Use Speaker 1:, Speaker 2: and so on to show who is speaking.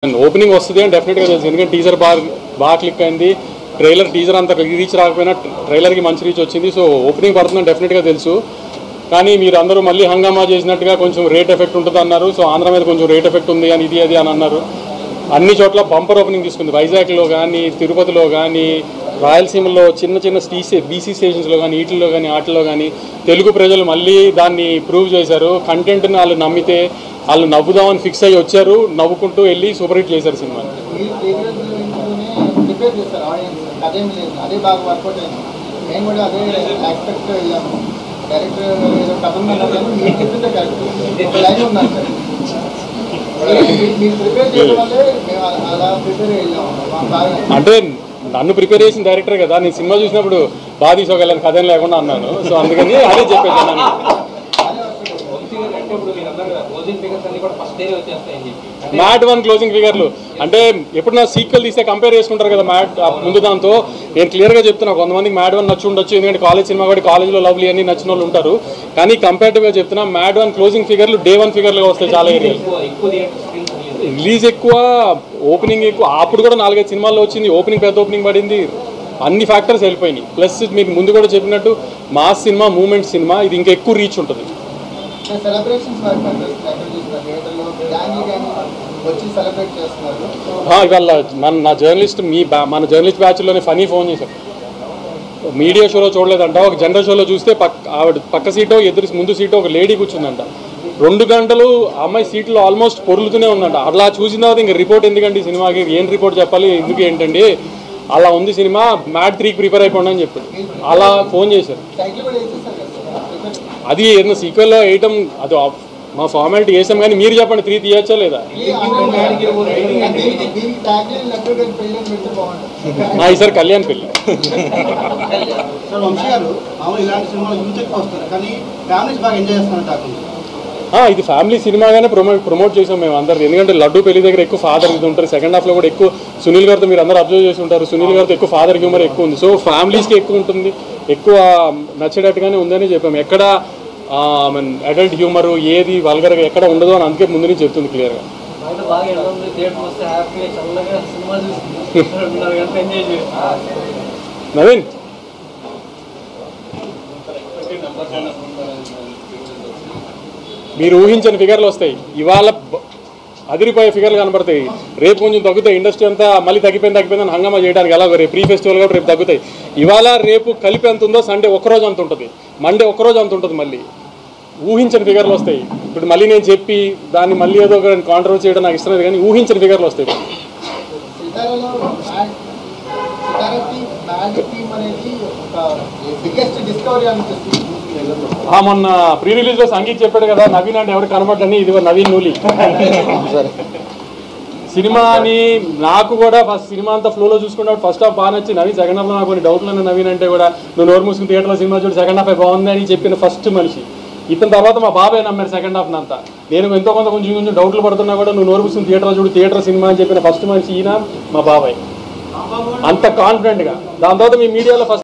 Speaker 1: Opening వస్తుంది అని డెఫినెట్గా తెలుసు. ఎందుకంటే టీజర్ బాగా క్లిక్ అయింది. టీజర్ అంతా రీచ్ రాకపోయినా ట్రైలర్కి మంచి రీచ్ వచ్చింది. సో ఓపెనింగ్ పడుతుందని డెఫినెట్గా తెలుసు. కానీ మీరు అందరూ మళ్ళీ హంగామా చేసినట్టుగా కొంచెం రేట్ ఎఫెక్ట్ ఉంటుంది అన్నారు. సో ఆంధ్ర మీద కొంచెం రేట్ ఎఫెక్ట్ ఉంది అని ఇది అని అన్నారు. అన్ని చోట్ల బంపర్ ఓపెనింగ్ తీసుకుంది. వైజాగ్లో కానీ, తిరుపతిలో కానీ, రాయలసీమలో చిన్న చిన్న బీసీ స్టేషన్స్లో కానీ, వాటిలో కానీ తెలుగు ప్రజలు మళ్ళీ దాన్ని ప్రూవ్ చేశారు. కంటెంట్ని వాళ్ళు నమ్మితే వాళ్ళు నవ్వుదామని ఫిక్స్ అయ్యి వచ్చారు. నవ్వుకుంటూ వెళ్ళి సూపర్ హిట్ చేశారు సినిమా. అంటే నన్ను ప్రిపేర్ చేసిన డైరెక్టర్ కదా, నేను సినిమా చూసినప్పుడు బాగా తీసుకోగలను కథ లేకుండా అన్నాను. సో అందుకని అదే చెప్పేసాను. మ్యాట్ 1 క్లోజింగ్ ఫిగర్లు అంటే ఎప్పుడు నా సీక్వెల్ తీస్తే కంపేర్ చేసుకుంటారు కదా మ్యాట్ ముందు దాంతో. నేను క్లియర్గా చెప్తున్నా, కొంతమందికి మ్యాట్ 1 నచ్చి ఉండొచ్చు, ఎందుకంటే కాలేజ్ సినిమా కూడా కాలేజ్లో లవ్లీ అని నచ్చిన వాళ్ళు ఉంటారు. కానీ కంపేరిటివ్గా చెప్తున్నా, మ్యాట్ 1 క్లోజింగ్ ఫిగర్లు డే 1 ఫిగర్లుగా వస్తాయి చాలా ఏరియాలు. రిలీజ్ ఎక్కువ, ఓపెనింగ్ ఎక్కువ. అప్పుడు కూడా 4-5 సినిమాల్లో వచ్చింది. ఓపెనింగ్ పెద్ద ఓపెనింగ్ పడింది. అన్ని ఫ్యాక్టర్స్ వెళ్ళిపోయినాయి. ప్లస్ మీకు ముందు కూడా చెప్పినట్టు మాస్ సినిమా, మూమెంట్ సినిమా, ఇది ఇంకా ఎక్కువ రీచ్ ఉంటుంది. ఇవాళ నా జర్నలిస్ట్ మన జర్నలిస్ట్ బ్యాచ్లోనే ఫనీ ఫోన్ చేశారు. మీడియా షోలో చూడలేదంట, ఒక జనరల్ షోలో చూస్తే ఆవిడ పక్క సీటో ముందు సీటో ఒక లేడీ కూర్చుందంట. 2 గంటలు అమ్మాయి సీట్లో ఆల్మోస్ట్ పొరులుతూనే ఉందంట. అలా చూసిన తర్వాత ఇంకా రిపోర్ట్ ఎందుకండి సినిమాకి, ఏం రిపోర్ట్ చెప్పాలి, ఎందుకు ఏంటండి అలా ఉంది సినిమా, మ్యాట్ 3కి ప్రిపేర్ అయిపోండి అని చెప్పాడు. అలా ఫోన్ చేశారు. అది ఏదైనా సీక్వెల్లో వేయటం అది మా ఫార్మాలిటీ వేసాం. కానీ మీరు చెప్పండి, 3 తీయచ్చా లేదా? ఈసారి కళ్యాణ్ పెళ్ళి. ఇది ఫ్యామిలీ సినిమాగానే ప్రమోట్ చేసాం మేము అందరు. ఎందుకంటే లడ్డు పెళ్లి దగ్గర ఎక్కువ ఫాదర్ ఇది ఉంటారు. సెకండ్ హాఫ్లో కూడా ఎక్కువ సునీల్ గారితో మీరు అందరూ అబ్జర్వ్ చేసి ఉంటారు. సునీల్ గారితో ఎక్కువ ఫాదర్ హ్యూమర్ ఎక్కువ ఉంది. సో ఫ్యామిలీస్కి ఎక్కువ ఉంటుంది, ఎక్కువ నచ్చేటట్టుగానే ఉందని చెప్పాము. ఎక్కడ అడల్ట్ హ్యూమరు ఏది వల్గర్గా ఎక్కడ ఉండదు అని అందుకే ముందు నుంచి చెప్తుంది క్లియర్గా. నవీన్, మీరు ఊహించని ఫిగర్లు వస్తాయి. ఇవాళ అదిరిపోయే ఫిగర్లు కనబడతాయి. రేపు కొంచెం తగ్గుతాయి. ఇండస్ట్రీ అంతా మళ్ళీ తగ్గిపోయిందని హంగామా చేయడానికి ఎలాగో రేపు ప్రీ ఫెస్టివల్ కూడా రేపు తగ్గుతాయి. ఇవాళ రేపు కలిపి ఎంత ఉందో సండే ఒక్కరోజు అంత ఉంటుంది, మండే ఒక్కరోజు అంత ఉంటుంది. మళ్ళీ ఊహించని ఫిగర్లు వస్తాయి. ఇప్పుడు మళ్ళీ నేను చెప్పి దాన్ని మళ్ళీ ఏదో ఒక కాంట్రవర్సీ చేయడం నాకు ఇష్టం లేదు, కానీ ఊహించని ఫిగర్లు వస్తాయి. మొన్న ప్రీ రిలీజ్ లో సంగీత్ చెప్పాడు కదా, నవీన్ అంటే ఎవరు కనబడ్డని. ఇది నవీన్ నూలి సినిమాని. నాకు కూడా సినిమా అంతా ఫ్లోలో చూసుకున్నప్పుడు ఫస్ట్ హాఫ్ బాగా నచ్చి, నవీన్ సెకండ్ హాఫ్లో నాకు కొన్ని డౌట్లు ఉన్నాయి. నవీన్ అంటే కూడా నువ్వు నోరు మూసుకుని థియేటర్లో సినిమా చూడు, సెకండ్ హాఫ్ బాగుంది అని చెప్పిన ఫస్ట్ మనిషి ఇతని. తర్వాత మా బాబాయ్ నమ్మారు సెకండ్ హాఫ్ అంతా. నేను ఎంతో కొంచెం డౌట్లు పడుతున్నా కూడా నువ్వు నోరు మూసుకుని థియేటర్లో చూడు, థియేటర్ సినిమా అని చెప్పిన ఫస్ట్ మనిషి ఈయన మా బాబాయ్. అంత కాన్ఫిడెంట్గా. దాని తర్వాత మీ మీడియాలో ఫస్ట్